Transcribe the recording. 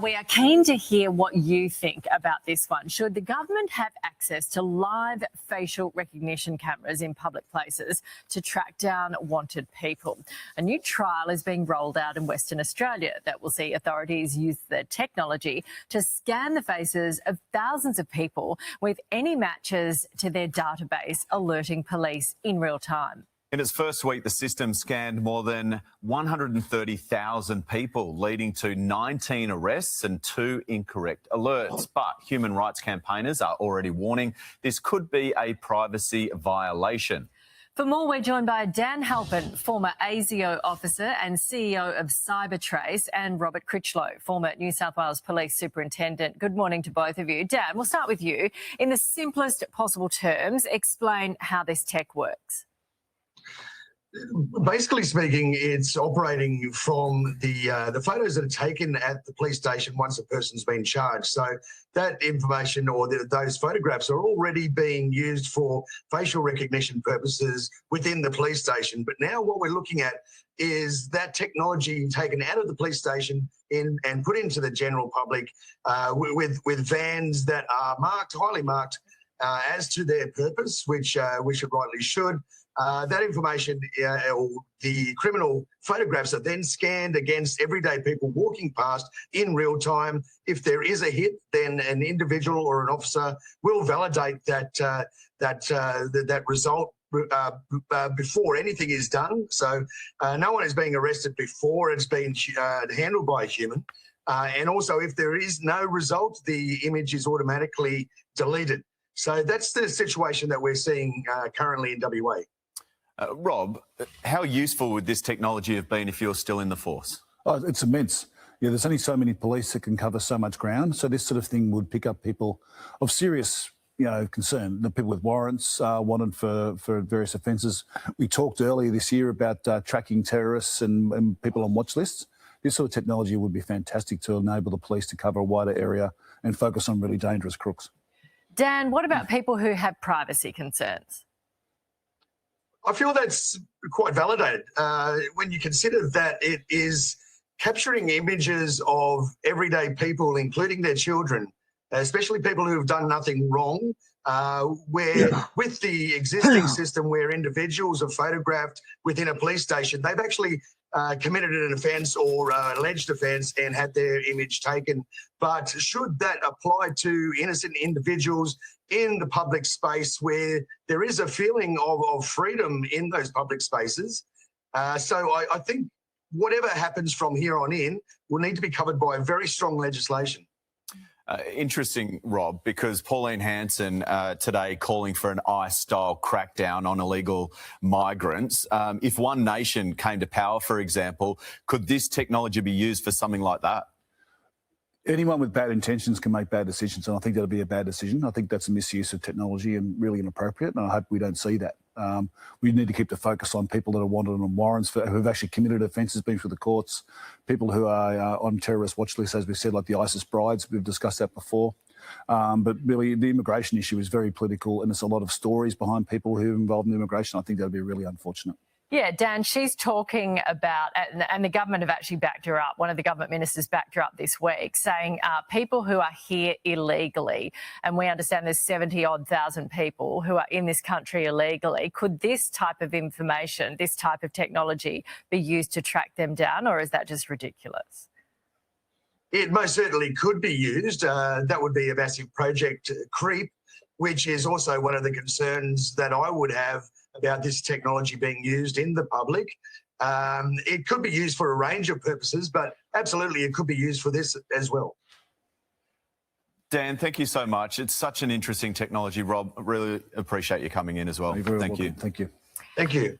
We are keen to hear what you think about this one. Should the government have access to live facial recognition cameras in public places to track down wanted people? A new trial is being rolled out in Western Australia that will see authorities use the technology to scan the faces of thousands of people with any matches to their database, alerting police in real time. In its first week, the system scanned more than 130,000 people, leading to 19 arrests and 2 incorrect alerts. But human rights campaigners are already warning this could be a privacy violation. For more, we're joined by Dan Halpin, former ASIO officer and CEO of Cybertrace, and Robert Critchlow, former New South Wales Police Superintendent. Good morning to both of you. Dan, we'll start with you. In the simplest possible terms, explain how this tech works. Basically speaking, it's operating from the photos that are taken at the police station once a person's been charged. So that information or those photographs are already being used for facial recognition purposes within the police station. But now what we're looking at is that technology taken out of the police station and put into the general public with vans that are marked, highly marked, as to their purpose, which it rightly should. That information, or the criminal photographs, are then scanned against everyday people walking past in real time. If there is a hit, then an individual or an officer will validate that result before anything is done. So no one is being arrested before it's been handled by a human. And also, if there is no result, the image is automatically deleted. So that's the situation that we're seeing currently in WA. Rob, how useful would this technology have been if you're still in the force? Oh, it's immense. Yeah, there's only so many police that can cover so much ground. So this sort of thing would pick up people of serious, concern. The people with warrants wanted for various offences. We talked earlier this year about tracking terrorists and people on watch lists. This sort of technology would be fantastic to enable the police to cover a wider area and focus on really dangerous crooks. Dan, what about people who have privacy concerns? I feel that's quite validated when you consider that it is capturing images of everyday people, including their children, especially people who have done nothing wrong, where with the existing system where individuals are photographed within a police station, they've actually committed an offence or alleged offence and had their image taken. But should that apply to innocent individuals in the public space where there is a feeling of freedom in those public spaces? So I think whatever happens from here on in will need to be covered by very strong legislation. Interesting, Rob, because Pauline Hanson today calling for an ICE-style crackdown on illegal migrants. If one nation came to power, for example, could this technology be used for something like that? Anyone with bad intentions can make bad decisions, and I think that'll be a bad decision. I think that's a misuse of technology and really inappropriate, and I hope we don't see that. We need to keep the focus on people that are wanted on warrants, who have actually committed offences, been through the courts, people who are on terrorist watch lists, as we said, like the ISIS brides. We've discussed that before. But really, the immigration issue is very political, and there's a lot of stories behind people who are involved in immigration. I think that would be really unfortunate. Yeah, Dan, she's talking about, and the government have actually backed her up, one of the government ministers backed her up this week, saying people who are here illegally, and we understand there's 70-odd thousand people who are in this country illegally, could this type of information, this type of technology be used to track them down, or is that just ridiculous? It most certainly could be used. That would be a massive project creep, which is also one of the concerns that I would have about this technology being used in the public. It could be used for a range of purposes, but absolutely it could be used for this as well. Dan, thank you so much. It's such an interesting technology, Rob. I really appreciate you coming in as well. You're very Thank welcome. you. Thank you. Thank you.